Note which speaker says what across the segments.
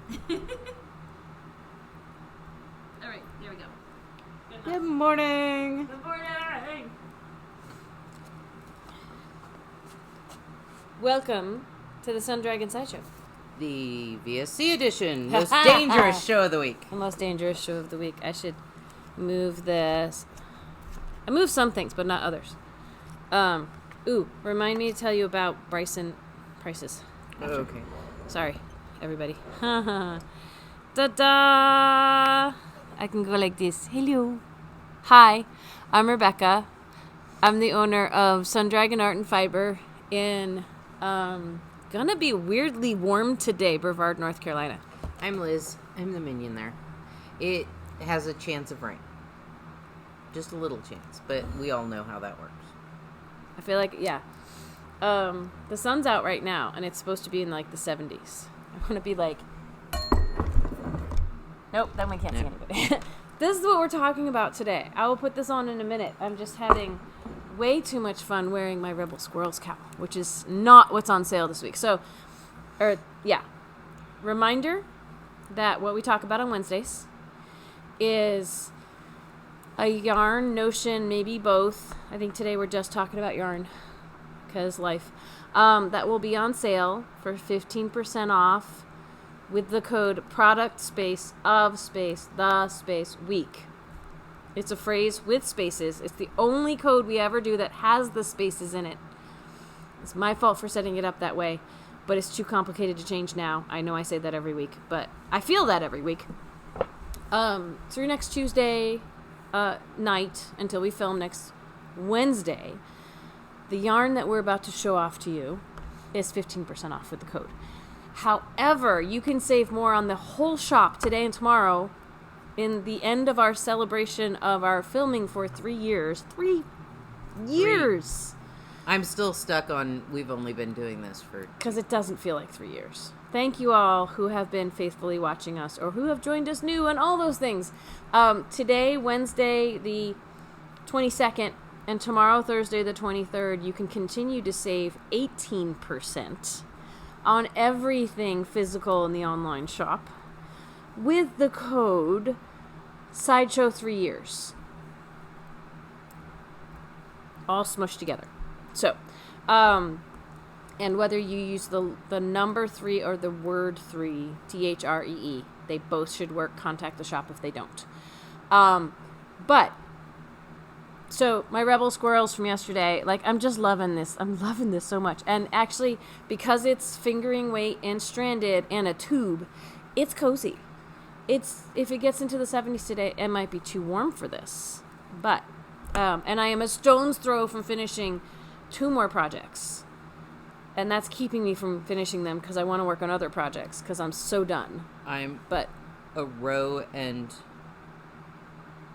Speaker 1: All right, here we go.
Speaker 2: Good morning.
Speaker 1: Good morning.
Speaker 2: Welcome to the Sun Dragon Sideshow.
Speaker 3: The VSC edition, most dangerous show of the week.
Speaker 2: The most dangerous show of the week. I should move this. I moved some things, but not others. Remind me to tell you about Bryson prices.
Speaker 3: Okay.
Speaker 2: Sorry, everybody. Ta-da! I can go like this. Hello. Hi, I'm Rebecca. I'm the owner of Sun Dragon Art and Fiber in, gonna be weirdly warm today, Brevard, North Carolina.
Speaker 3: I'm Liz. I'm the minion there. It has a chance of rain. Just a little chance, but we all know how that works.
Speaker 2: I feel like, yeah. The sun's out right now, and it's supposed to be in, like, the 70s. I want to be like... Nope, then we can't see anybody. This is what we're talking about today. I will put this on in a minute. I'm just having way too much fun wearing my Rebel Squirrels cowl, which is not what's on sale this week. So, reminder that what we talk about on Wednesdays is a yarn, notion, maybe both. I think today we're just talking about yarn because life. That will be on sale for 15% off with the code product space of space the space week. It's a phrase with spaces. It's the only code we ever do that has the spaces in it. It's my fault for setting it up that way, but it's too complicated to change now. I know I say that every week, but I feel that every week. Through next Tuesday night until we film next Wednesday, the yarn that we're about to show off to you is 15% off with the code. However, you can save more on the whole shop today and tomorrow in the end of our celebration of our filming for 3 years. 3 years!
Speaker 3: I'm still stuck on we've only been doing this for...
Speaker 2: Because it doesn't feel like 3 years. Thank you all who have been faithfully watching us or who have joined us new and all those things. Today, Wednesday, the 22nd, and tomorrow, Thursday, the 23rd, you can continue to save 18% on everything physical in the online shop with the code Sideshow 3 years. All smushed together. So, and whether you use the number 3 or the word 3, THREE, they both should work. Contact the shop if they don't. So my Rebel Squirrels from yesterday, like, I'm just loving this. I'm loving this so much. And actually, because it's fingering weight and stranded and a tube, it's cozy. If it gets into the 70s today, it might be too warm for this. But, and I am a stone's throw from finishing 2 more projects. And that's keeping me from finishing them because I want to work on other projects because I'm so done.
Speaker 3: I'm a row and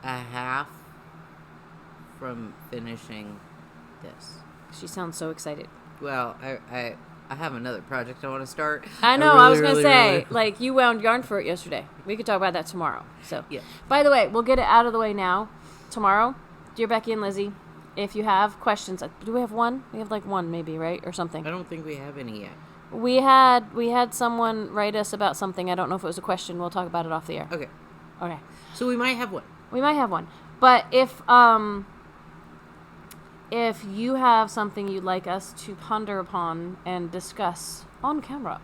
Speaker 3: a half from finishing this.
Speaker 2: She sounds so excited.
Speaker 3: Well, I have another project I want to start.
Speaker 2: I know, I was going to say, like, you wound yarn for it yesterday. We could talk about that tomorrow. So,
Speaker 3: yeah.
Speaker 2: By the way, we'll get it out of the way now. Tomorrow, dear Becky and Lizzie, if you have questions, do we have one? We have like one maybe, right? Or something.
Speaker 3: I don't think we have any yet.
Speaker 2: We had someone write us about something. I don't know if it was a question. We'll talk about it off the air.
Speaker 3: Okay.
Speaker 2: So
Speaker 3: we might have one.
Speaker 2: We might have one. But if you have something you'd like us to ponder upon and discuss on camera,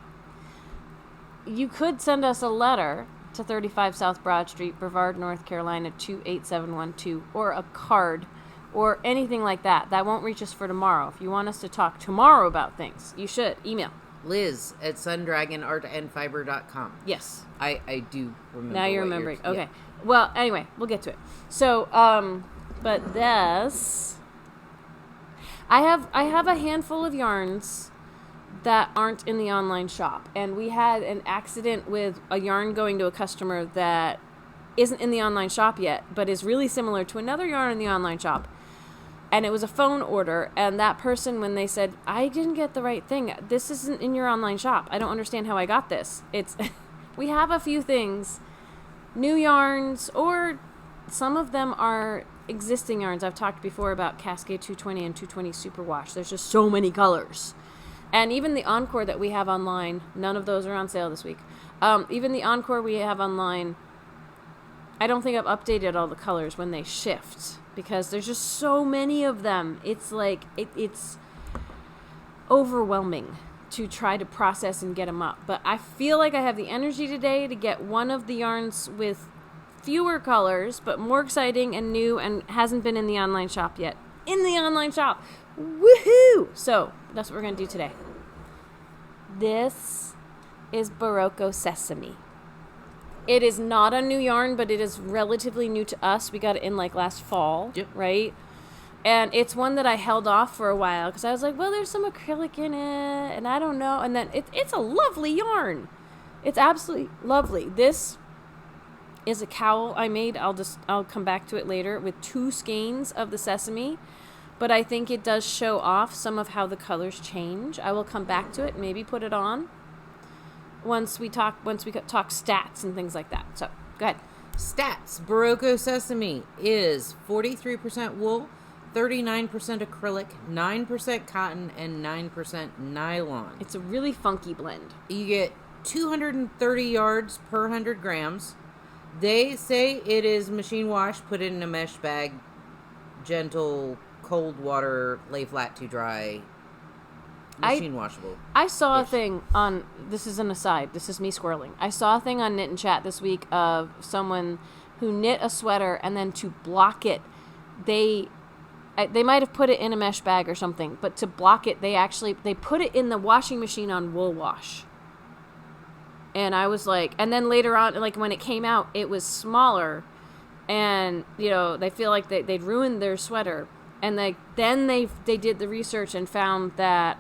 Speaker 2: you could send us a letter to 35 South Broad Street, Brevard, North Carolina, 28712, or a card, or anything like that. That won't reach us for tomorrow. If you want us to talk tomorrow about things, you should email.
Speaker 3: Liz at sundragonartandfiber.com.
Speaker 2: Yes.
Speaker 3: I do remember.
Speaker 2: Now you're remembering. Okay.
Speaker 3: Yeah.
Speaker 2: Well, anyway, we'll get to it. So, but this... I have a handful of yarns that aren't in the online shop. And we had an accident with a yarn going to a customer that isn't in the online shop yet, but is really similar to another yarn in the online shop. And it was a phone order, and that person, when they said, I didn't get the right thing, this isn't in your online shop. I don't understand how I got this. We have a few things, new yarns, or some of them are existing yarns. I've talked before about Cascade 220 and 220 Superwash. There's just so many colors. And even the Encore that we have online, none of those are on sale this week. Even the Encore we have online, I don't think I've updated all the colors when they shift because there's just so many of them. It's like, it's overwhelming to try to process and get them up. But I feel like I have the energy today to get one of the yarns with fewer colors, but more exciting and new and hasn't been in the online shop yet. In the online shop. Woohoo! So, that's what we're going to do today. This is Berroco Sesame. It is not a new yarn, but it is relatively new to us. We got it in like last fall,
Speaker 3: Yep.
Speaker 2: right? And it's one that I held off for a while because I was like, well, there's some acrylic in it, and I don't know. And then it's a lovely yarn. It's absolutely lovely. This is a cowl I made. I'll come back to it later with 2 skeins of the sesame. But I think it does show off some of how the colors change. I will come back to it, maybe put it on once we talk stats and things like that. So, go ahead.
Speaker 3: Stats. Berroco Sesame is 43% wool, 39% acrylic, 9% cotton, and 9% nylon.
Speaker 2: It's a really funky blend.
Speaker 3: You get 230 yards per 100 grams. They say it is machine wash, put it in a mesh bag, gentle, cold water, lay flat to dry, machine washable.
Speaker 2: I saw a thing on, this is an aside, this is me squirreling. I saw a thing on Knit and Chat this week of someone who knit a sweater and then to block it, they might have put it in a mesh bag or something, but to block it, they put it in the washing machine on wool wash. And I was like, and then later on, like when it came out, it was smaller and, you know, they feel like they'd ruined their sweater. And they did the research and found that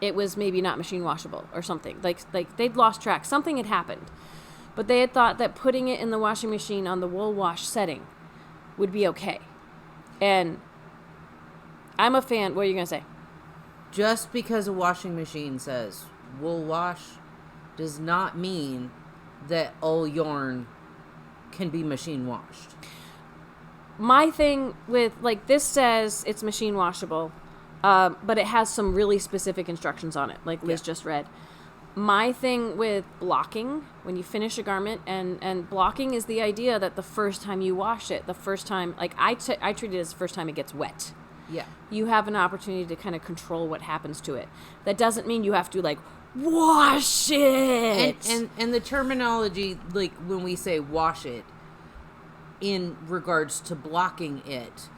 Speaker 2: it was maybe not machine washable or something. Like they'd lost track. Something had happened. But they had thought that putting it in the washing machine on the wool wash setting would be okay. And I'm a fan. What are you going to say?
Speaker 3: Just because a washing machine says wool wash does not mean that all yarn can be machine washed.
Speaker 2: My thing with, like, this says it's machine washable, but it has some really specific instructions on it, like Liz just read. My thing with blocking, when you finish a garment, and blocking is the idea that the first time you wash it, the first time, like, I treat it as the first time it gets wet.
Speaker 3: Yeah.
Speaker 2: You have an opportunity to kind of control what happens to it. That doesn't mean you have to, like, wash it!
Speaker 3: And the terminology, like, when we say wash it, in regards to blocking it,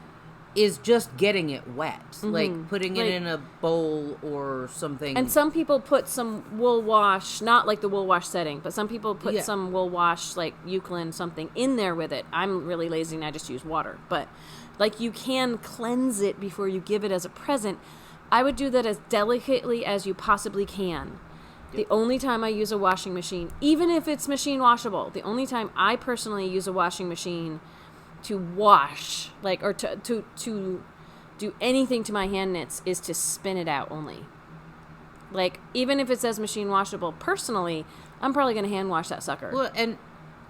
Speaker 3: is just getting it wet. Mm-hmm. Like putting it in a bowl or something.
Speaker 2: And some people put some wool wash, not like the wool wash setting, but some people put some wool wash, like Eucalyptus something, in there with it. I'm really lazy and I just use water. But like you can cleanse it before you give it as a present. I would do that as delicately as you possibly can. The only time I use a washing machine, even if it's machine washable, the only time I personally use a washing machine to wash, like, or to do anything to my hand knits is to spin it out only. Like, even if it says machine washable, personally, I'm probably going to hand wash that sucker.
Speaker 3: Well,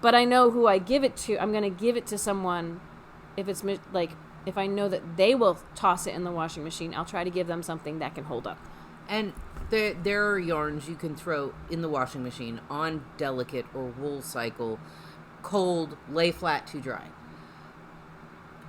Speaker 2: but I know who I give it to. I'm going to give it to someone if it's, like, if I know that they will toss it in the washing machine, I'll try to give them something that can hold up.
Speaker 3: And there are yarns you can throw in the washing machine on delicate or wool cycle, cold, lay flat to dry.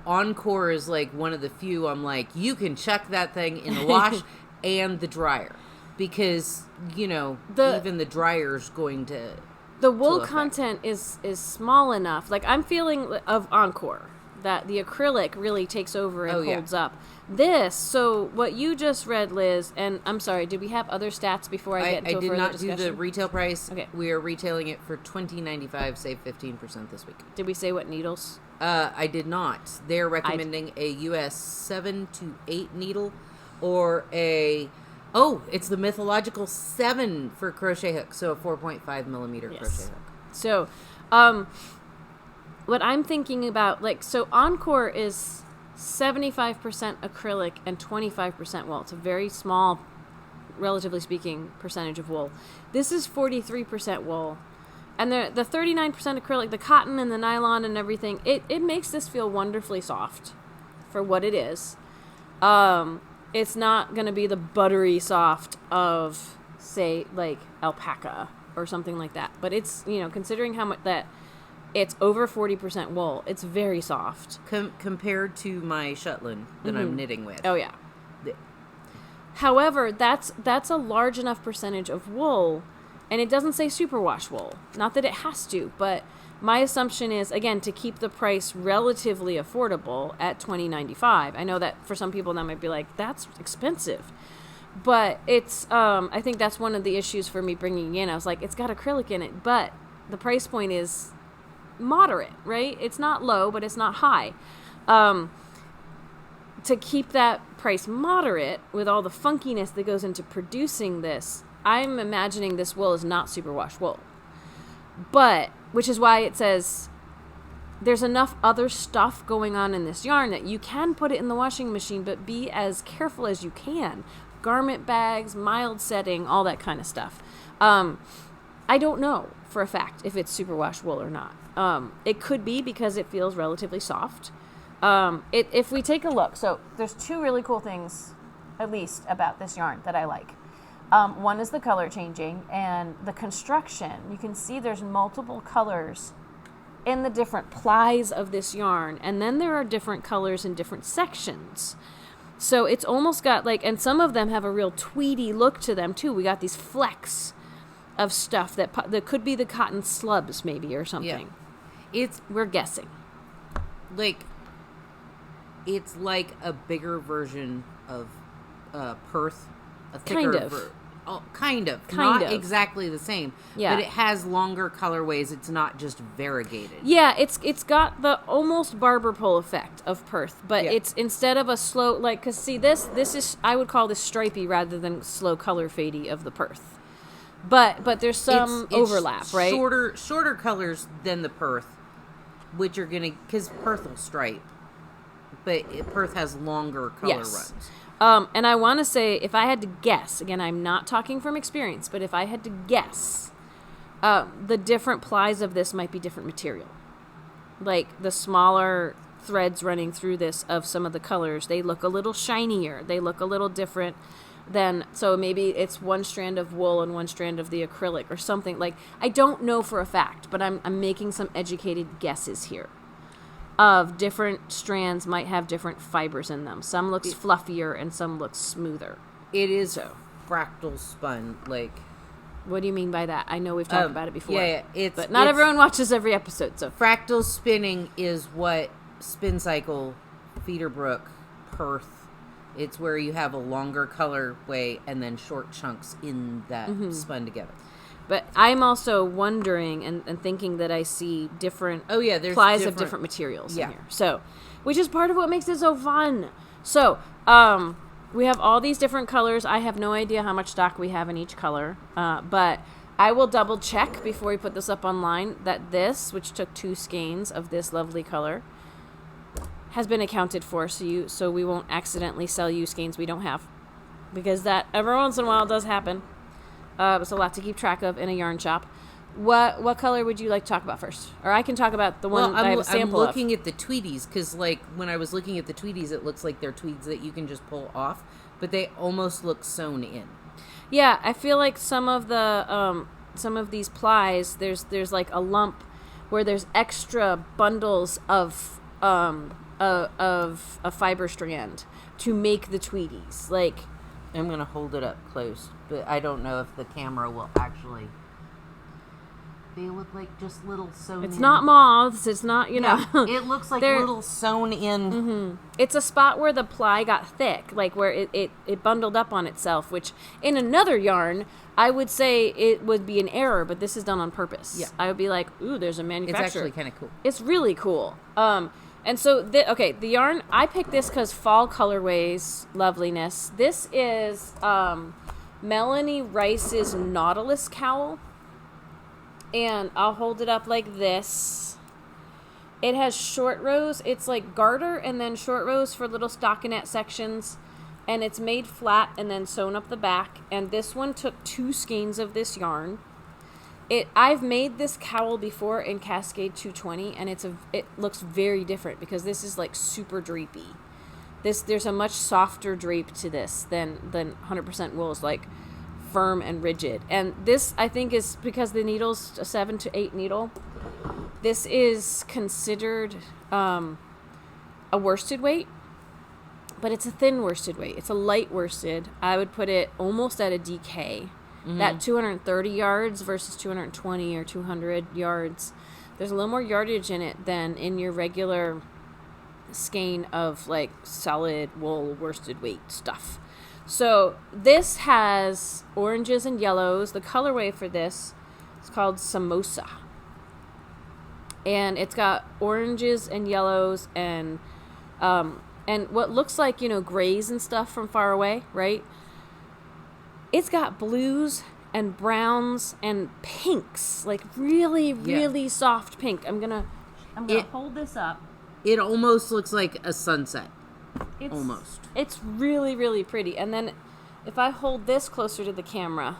Speaker 3: Encore is like one of the few I'm like, you can chuck that thing in the wash and the dryer. Because, you know, even the dryer's going to...
Speaker 2: The wool content is small enough. Like, I'm feeling of Encore, that the acrylic really takes over and holds up. So what you just read, Liz, and I'm sorry, did we have other stats before I get into a further discussion?
Speaker 3: I did not do the retail price.
Speaker 2: Okay.
Speaker 3: We are retailing it for $20.95, save 15% this week.
Speaker 2: Did we say what needles?
Speaker 3: I did not. They're recommending a US 7 to 8 needle or it's the mythological 7 for crochet hook, so a 4.5 millimeter crochet hook.
Speaker 2: So, what I'm thinking about, like, so Encore is 75% acrylic and 25% wool. It's a very small, relatively speaking, percentage of wool. This is 43% wool. And the 39% acrylic, the cotton and the nylon and everything, it makes this feel wonderfully soft for what it is. It's not going to be the buttery soft of, say, like, alpaca or something like that. But it's, considering how much that it's over 40% wool, it's very soft.
Speaker 3: Compared to my Shetland that I'm knitting with.
Speaker 2: Oh, yeah. However, that's a large enough percentage of wool, and it doesn't say superwash wool. Not that it has to, but my assumption is, again, to keep the price relatively affordable at $20.95. I know that for some people that might be like, that's expensive. But it's, I think that's one of the issues for me bringing in. I was like, it's got acrylic in it, but the price point is moderate, right? It's not low, but it's not high. To keep that price moderate with all the funkiness that goes into producing this, I'm imagining this wool is not superwash wool. But, which is why it says there's enough other stuff going on in this yarn that you can put it in the washing machine, but be as careful as you can. Garment bags, mild setting, all that kind of stuff. I don't know for a fact if it's superwash wool or not. It could be because it feels relatively soft. If we take a look, so there's two really cool things, at least, about this yarn that I like. One is the color changing and the construction. You can see there's multiple colors in the different plies of this yarn, and then there are different colors in different sections. So it's almost got and some of them have a real tweedy look to them too. We got these flecks of stuff that could be the cotton slubs maybe or something. Yeah. We're guessing.
Speaker 3: It's like a bigger version of Perth. A thicker
Speaker 2: kind of.
Speaker 3: Kind of.
Speaker 2: Kind
Speaker 3: not
Speaker 2: of.
Speaker 3: exactly the same.
Speaker 2: Yeah.
Speaker 3: But it has longer colorways. It's not just variegated.
Speaker 2: Yeah, it's got the almost barber pole effect of Perth, but it's instead of a slow, because see this is, I would call this stripy rather than slow color fadey of the Perth. But there's some overlap, right?
Speaker 3: Shorter colors than the Perth, which are because Perth will stripe. But Perth has longer color runs.
Speaker 2: And I want to say, if I had to guess, again, I'm not talking from experience, but if I had to guess, the different plies of this might be different material. Like the smaller threads running through this of some of the colors, they look a little shinier. They look a little different than, so maybe it's one strand of wool and one strand of the acrylic or something. I don't know for a fact, but I'm making some educated guesses here. Of different strands might have different fibers in them. Some looks fluffier and some looks smoother.
Speaker 3: It is fractal spun,
Speaker 2: What do you mean by that? I know we've talked about it before.
Speaker 3: Yeah,
Speaker 2: but not everyone watches every episode. So
Speaker 3: fractal spinning is what Spin Cycle, Feederbrook, Perth. It's where you have a longer colorway and then short chunks in that spun together.
Speaker 2: But I'm also wondering and thinking that I see different
Speaker 3: there's
Speaker 2: plies of different materials in here. So, which is part of what makes it so fun. So, we have all these different colors. I have no idea how much stock we have in each color. But I will double check before we put this up online that this, which took 2 skeins of this lovely color, has been accounted for. So we won't accidentally sell you skeins we don't have. Because that every once in a while does happen. It's a lot to keep track of in a yarn shop. What color would you like to talk about first? Or I can talk about the one that I have a sample of.
Speaker 3: I'm looking at the Tweedies, because when I was looking at the Tweedies, it looks like they're tweeds that you can just pull off, but they almost look sewn in.
Speaker 2: Yeah, I feel like some of these plies, there's a lump where there's extra bundles of a fiber strand to make the Tweedies.
Speaker 3: I'm going to hold it up close, but I don't know if the camera will actually... They look like just little sewn in.
Speaker 2: It's not moths. It's not,
Speaker 3: it looks like little sewn in.
Speaker 2: Mm-hmm. It's a spot where the ply got thick, where it bundled up on itself, which in another yarn, I would say it would be an error, but this is done on purpose. Yeah. I would be like, ooh, there's a manufacturer.
Speaker 3: It's actually kind of cool.
Speaker 2: It's really cool. And so, the yarn, I picked this because fall colorways, loveliness. This is Melanie Rice's Nautilus Cowl. And I'll hold it up like this. It has short rows. It's like garter and then short rows for little stockinette sections. And it's made flat and then sewn up the back. And this one took 2 skeins of this yarn. I've made this cowl before in Cascade 220, and it looks very different because this is super drapey. There's a much softer drape to this than 100% wool is firm and rigid. And this, I think, is because the needle's a 7 to 8 needle. This is considered a worsted weight, but it's a thin worsted weight. It's a light worsted. I would put it almost at a DK. That 230 yards versus 220 or 200 yards. There's a little more yardage in it than in your regular skein of like solid wool worsted weight stuff. So this has oranges and yellows. The colorway for this is called Samosa. And it's got oranges and yellows and what looks like, grays and stuff from far away, right? It's got blues and browns and pinks, like really, really soft pink. I'm gonna hold this up.
Speaker 3: It almost looks like a sunset.
Speaker 2: It's really, really pretty. And then if I hold this closer to the camera,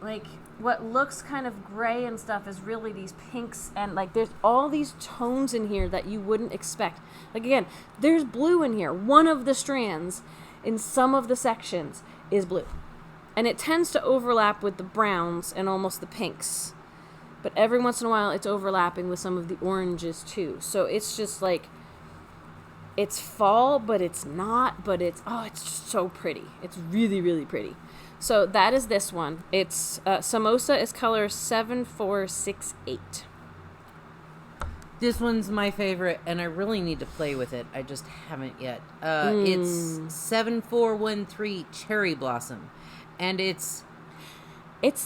Speaker 2: like what looks kind of gray and stuff is really these pinks, and like there's all these tones in here that you wouldn't expect. Like again, there's blue in here. One of the strands in some of the sections is blue. And it tends to overlap with the browns and almost the pinks. But every once in a while it's overlapping with some of the oranges too. So it's just like, it's fall, but it's not, but it's just so pretty. It's really, really pretty. So that is this one. It's Samosa is color 7468.
Speaker 3: This one's my favorite, and I really need to play with it. I just haven't yet. It's 7413 Cherry Blossom, and it's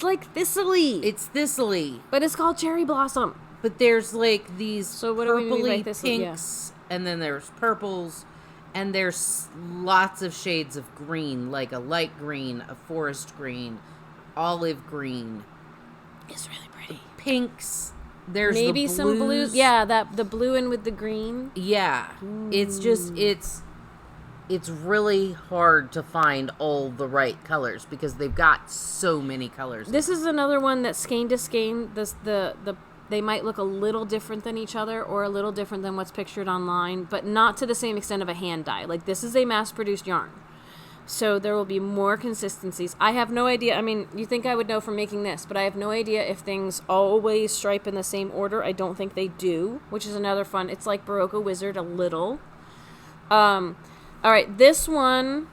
Speaker 2: like thistly.
Speaker 3: It's thistly,
Speaker 2: but it's called Cherry Blossom.
Speaker 3: But there's like these purpley
Speaker 2: Yeah.
Speaker 3: pinks, and then there's purples, and there's lots of shades of green, like a light green, a forest green, olive green.
Speaker 2: It's really pretty.
Speaker 3: Pinks. There's
Speaker 2: maybe
Speaker 3: the blues.
Speaker 2: some blues. Yeah, the blue in with the green.
Speaker 3: Yeah. It's just, it's really hard to find all the right colors because they've got so many colors.
Speaker 2: This is another one that skein to skein, they might look a little different than each other or a little different than what's pictured online, but not to the same extent of a hand dye. Like this is a mass-produced yarn. So there will be more consistencies. I have no idea. I mean, you think I would know from making this, but I have no idea if things always stripe in the same order. I don't think they do, which is another fun. It's like Berroco Wizard a little. All right, this one,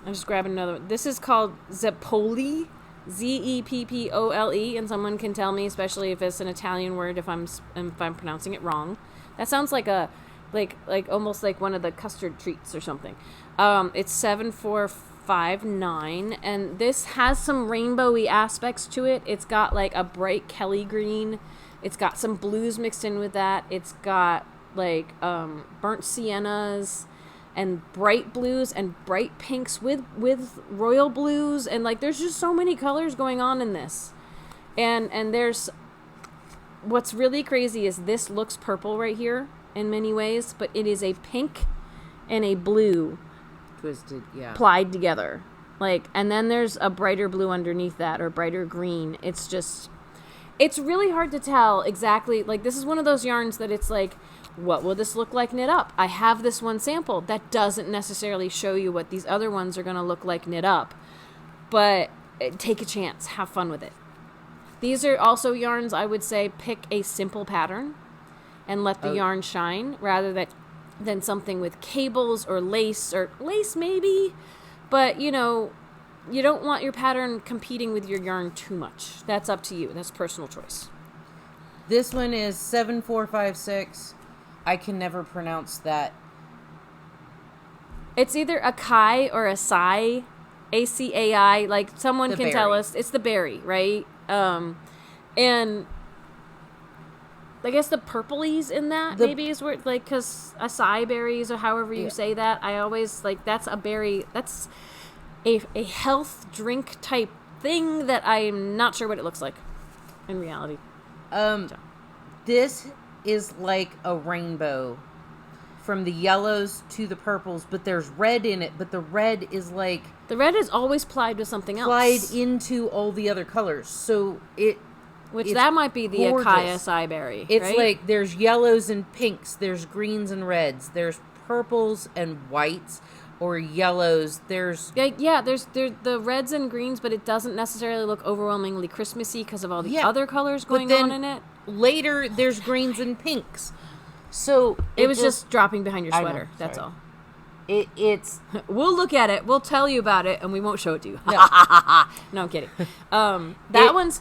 Speaker 2: I'm just grabbing another one. This is called Zeppole, Zeppole, and someone can tell me, especially if it's an Italian word, if I'm pronouncing it wrong. That sounds like like almost like one of the custard treats or something. It's 7459, and this has some rainbowy aspects to it. It's got like a bright Kelly green. It's got some blues mixed in with that. It's got like burnt siennas and bright blues and bright pinks with royal blues, and like there's just so many colors going on in this. And there's what's really crazy is this looks purple right here in many ways, but it is a pink and a blue
Speaker 3: twisted, yeah,
Speaker 2: plied together. Like, and then there's a brighter blue underneath that, or brighter green. It's just, it's really hard to tell exactly. Like, this is one of those yarns that it's like, what will this look like knit up? I have this one sample that doesn't necessarily show you what these other ones are going to look like knit up, but take a chance, have fun with it. These are also yarns I would say pick a simple pattern and let the yarn shine rather than something with cables or lace maybe, but you know, you don't want your pattern competing with your yarn too much. That's up to you. That's personal choice.
Speaker 3: This one is 7456. I can never pronounce that.
Speaker 2: It's either a Kai or a Sai, ACAI. Like someone can tell us. It's the berry, right? And I guess the purplies in that maybe is where, like, because acai berries or however you say that, I always, like, that's a berry, that's a health drink type thing that I'm not sure what it looks like in reality.
Speaker 3: This is like a rainbow from the yellows to the purples, but there's red in it, but the red is like...
Speaker 2: The red is always plied with something else.
Speaker 3: Plied into all the other colors, so
Speaker 2: Which that might be the acai acai berry.
Speaker 3: It's
Speaker 2: right?
Speaker 3: like there's yellows and pinks, there's greens and reds, there's purples and whites, or yellows. There's
Speaker 2: there's the reds and greens, but it doesn't necessarily look overwhelmingly Christmassy because of all the other colors going on in it.
Speaker 3: Later, there's greens and pinks. So
Speaker 2: it was just dropping behind your sweater. That's all.
Speaker 3: It's
Speaker 2: we'll look at it. We'll tell you about it, and we won't show it to you. No, no, I'm kidding.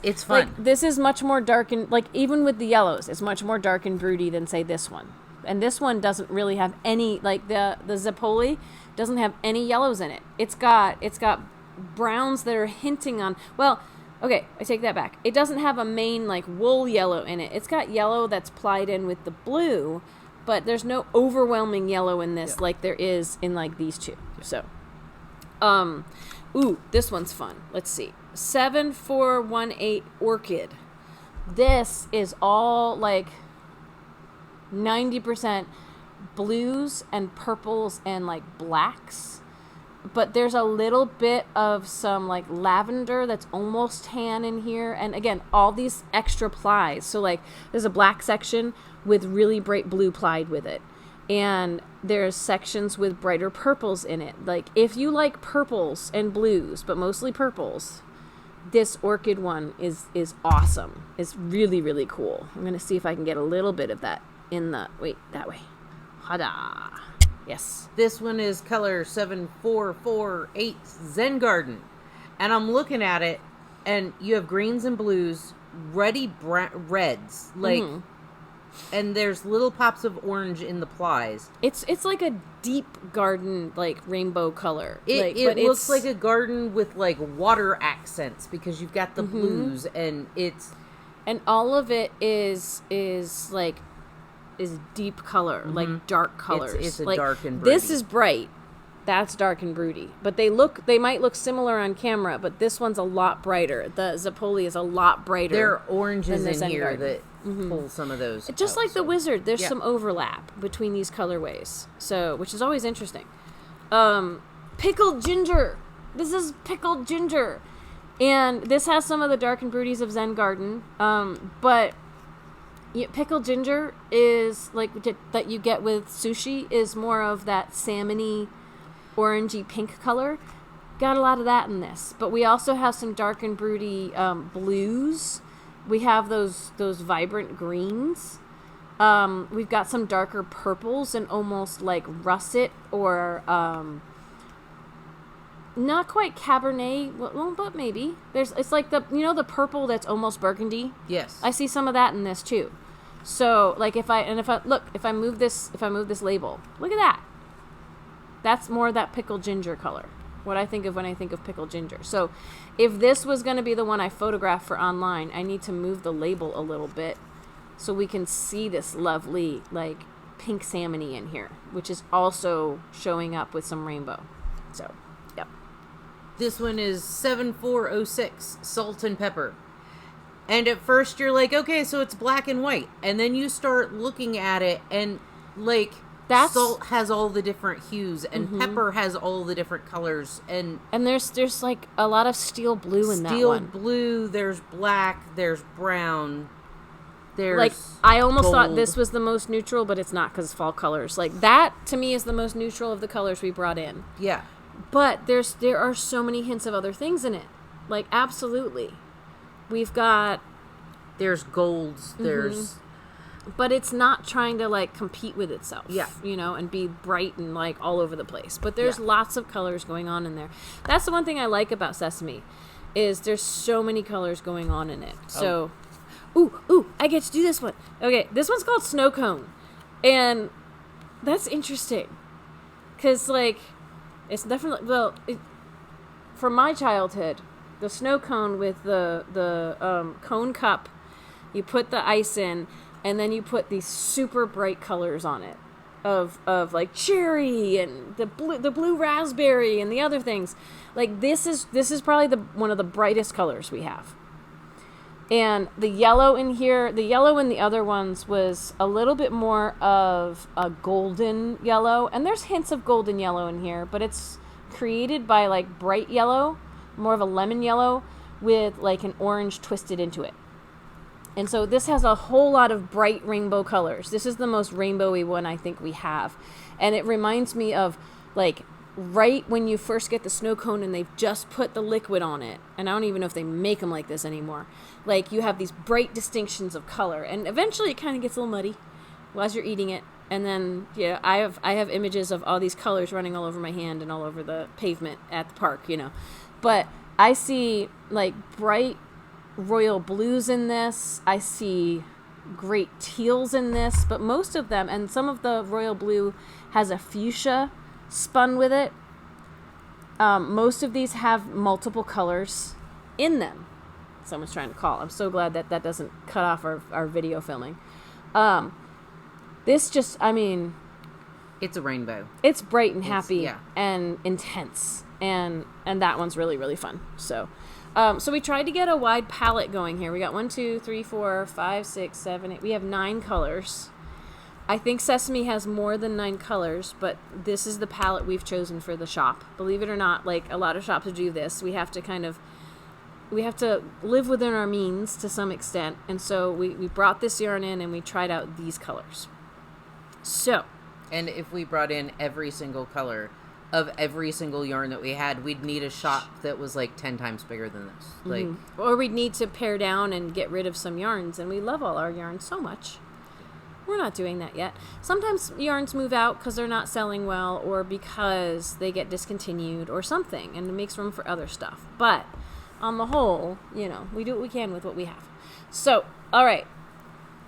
Speaker 2: It's fun. Like, this is much more dark and like even with the yellows, it's much more dark and broody than say this one. And this one doesn't really have any like the Zapoli doesn't have any yellows in it. It's got browns that are hinting on. Well, okay, I take that back. It doesn't have a main like wool yellow in it. It's got yellow that's plied in with the blue. But there's no overwhelming yellow in this like there is in like these two. So, this one's fun. Let's see. 7418 Orchid. This is all like 90% blues and purples and like blacks. But there's a little bit of some like lavender that's almost tan in here. And again, all these extra plies. So like there's a black section with really bright blue plied with it. And there's sections with brighter purples in it. Like if you like purples and blues, but mostly purples, this orchid one is awesome. It's really, really cool. I'm going to see if I can get a little bit of that in the, that way. Hada. Yes.
Speaker 3: This one is color 7448 Zen Garden. And I'm looking at it, and you have greens and blues, reds, like, and there's little pops of orange in the plies.
Speaker 2: It's like a deep garden, like, rainbow color.
Speaker 3: It looks like a garden with, like, water accents, because you've got the blues, and it's...
Speaker 2: And all of it is deep color, like dark colors.
Speaker 3: It's
Speaker 2: like,
Speaker 3: dark and broody.
Speaker 2: This is bright. That's dark and broody. But they might look similar on camera, but this one's a lot brighter. The Zapoli is a lot brighter.
Speaker 3: There are oranges in here that pull some of those.
Speaker 2: Just like the Wizard, there's some overlap between these colorways. So, which is always interesting. Pickled ginger. This is pickled ginger. And this has some of the dark and broodies of Zen Garden. But pickled ginger is like that you get with sushi is more of that salmony, orangey pink color. Got a lot of that in this, but we also have some dark and broody blues. We have those vibrant greens. We've got some darker purples and almost like russet or not quite Cabernet, well, but maybe. It's like the purple that's almost burgundy.
Speaker 3: Yes,
Speaker 2: I see some of that in this too. So, like, if I move this label, look at that. That's more that pickled ginger color. What I think of when I think of pickled ginger. So, if this was going to be the one I photograph for online, I need to move the label a little bit so we can see this lovely, like, pink salmony in here, which is also showing up with some rainbow. So, yep.
Speaker 3: This one is 7406 Salt and Pepper. And at first you're like, okay, so it's black and white. And then you start looking at it and, like, salt has all the different hues and pepper has all the different colors. And
Speaker 2: there's like, a lot of steel blue in that one.
Speaker 3: Steel blue, there's black, there's brown, there's
Speaker 2: like, I almost
Speaker 3: gold.
Speaker 2: thought this was the most neutral, but it's not because it's fall colors. Like, that, to me, is the most neutral of the colors we brought in.
Speaker 3: Yeah.
Speaker 2: But there are so many hints of other things in it. Like, absolutely. We've got...
Speaker 3: There's golds, there's...
Speaker 2: But it's not trying to, like, compete with itself.
Speaker 3: Yeah.
Speaker 2: And be bright and, like, all over the place. But there's lots of colors going on in there. That's the one thing I like about Sesame, is there's so many colors going on in it. So, ooh, I get to do this one. Okay, this one's called Snow Cone. And that's interesting. Because, like, it's definitely... Well, from my childhood... The snow cone with the cone cup, you put the ice in, and then you put these super bright colors on it, of like cherry and the blue raspberry and the other things. Like this is probably one of the brightest colors we have. And the yellow in here, the yellow in the other ones was a little bit more of a golden yellow, and there's hints of golden yellow in here, but it's created by like bright yellow. More of a lemon yellow with like an orange twisted into it. And so this has a whole lot of bright rainbow colors. This is the most rainbowy one I think we have. And it reminds me of like right when you first get the snow cone and they've just put the liquid on it, and I don't even know if they make them like this anymore, like you have these bright distinctions of color, and eventually it kind of gets a little muddy as you're eating it. And then, yeah, I have images of all these colors running all over my hand and all over the pavement at the park, you know. But I see like bright royal blues in this. I see great teals in this, but most of them, and some of the royal blue has a fuchsia spun with it. Most of these have multiple colors in them. Someone's trying to call. I'm so glad that that doesn't cut off our video filming. This just, I mean,
Speaker 3: it's a rainbow.
Speaker 2: It's bright and happy and intense, and that one's really, really fun. So we tried to get a wide palette going here. We got 1, 2, 3, 4, 5, 6, 7, 8. We have 9 colors. I think Sesame has more than 9 colors, but this is the palette we've chosen for the shop. Believe it or not, like a lot of shops do this. We have to live within our means to some extent. And so we brought this yarn in and we tried out these colors. So.
Speaker 3: And if we brought in every single color of every single yarn that we had, we'd need a shop that was like 10 times bigger than this. Like,
Speaker 2: or we'd need to pare down and get rid of some yarns. And we love all our yarns so much. We're not doing that yet. Sometimes yarns move out because they're not selling well or because they get discontinued or something, and it makes room for other stuff. But on the whole, you know, we do what we can with what we have. So, all right.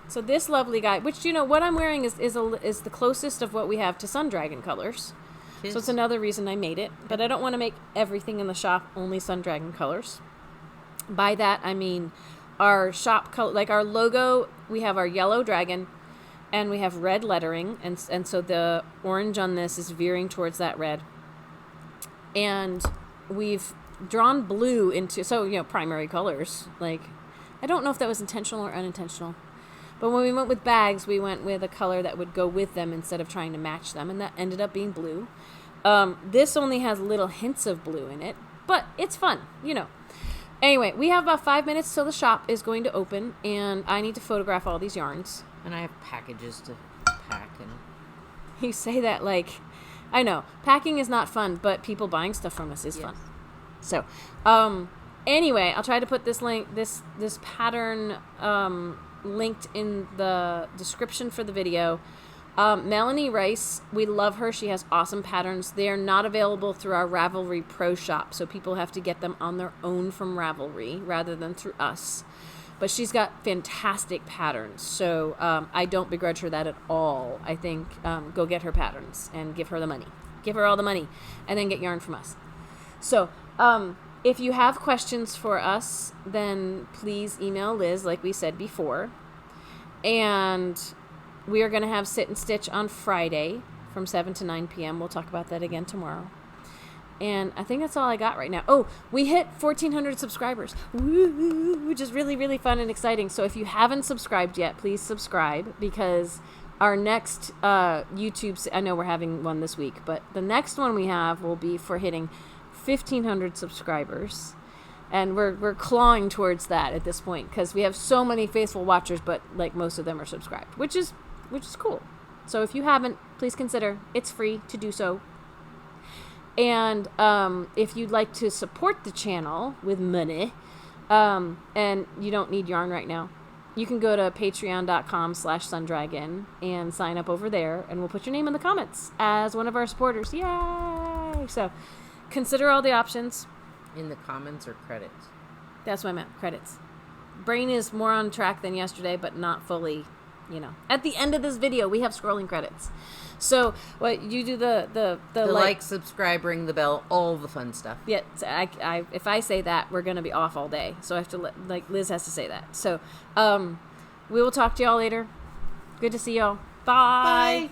Speaker 2: So this lovely guy, which, you know, what I'm wearing is the closest of what we have to Sun Dragon colors. So it's another reason I made it. But I don't want to make everything in the shop only Sun Dragon colors. By that, I mean our shop color, like our logo, we have our yellow dragon, and we have red lettering, and so the orange on this is veering towards that red. And we've drawn blue into, so, you know, primary colors. Like, I don't know if that was intentional or unintentional. But when we went with bags, we went with a color that would go with them instead of trying to match them, and that ended up being blue. This only has little hints of blue in it, but it's fun, you know. Anyway, we have about 5 minutes till the shop is going to open, and I need to photograph all these yarns.
Speaker 3: And I have packages to pack. And
Speaker 2: you say that like, I know, packing is not fun, but people buying stuff from us is fun. So, anyway, I'll try to put this link, this pattern, linked in the description for the video. Melanie Rice, we love her. She has awesome patterns. They are not available through our Ravelry Pro shop, so people have to get them on their own from Ravelry rather than through us. But she's got fantastic patterns, so I don't begrudge her that at all. I think go get her patterns and give her the money. Give her all the money, and then get yarn from us. So if you have questions for us, then please email Liz, like we said before. And we are going to have Sit and Stitch on Friday from 7 to 9 p.m. We'll talk about that again tomorrow. And I think that's all I got right now. Oh, we hit 1,400 subscribers, which is really, really fun and exciting. So if you haven't subscribed yet, please subscribe, because our next YouTube, I know we're having one this week, but the next one we have will be for hitting 1,500 subscribers. And we're clawing towards that at this point, because we have so many faithful watchers, but like most of them are subscribed, which is cool. So if you haven't, please consider. It's free to do so. And if you'd like to support the channel with money, and you don't need yarn right now, you can go to patreon.com/sundragon and sign up over there, and we'll put your name in the comments as one of our supporters. Yay! So consider all the options.
Speaker 3: In the comments or credits?
Speaker 2: That's what I meant, credits. Brain is more on track than yesterday, but not fully, you know. At the end of this video, we have scrolling credits. So, what you do the
Speaker 3: like, subscribe, ring the bell, all the fun stuff.
Speaker 2: Yeah, I if I say that, we're gonna be off all day. So I have to Liz has to say that. So, we will talk to y'all later. Good to see y'all. Bye.
Speaker 3: Bye.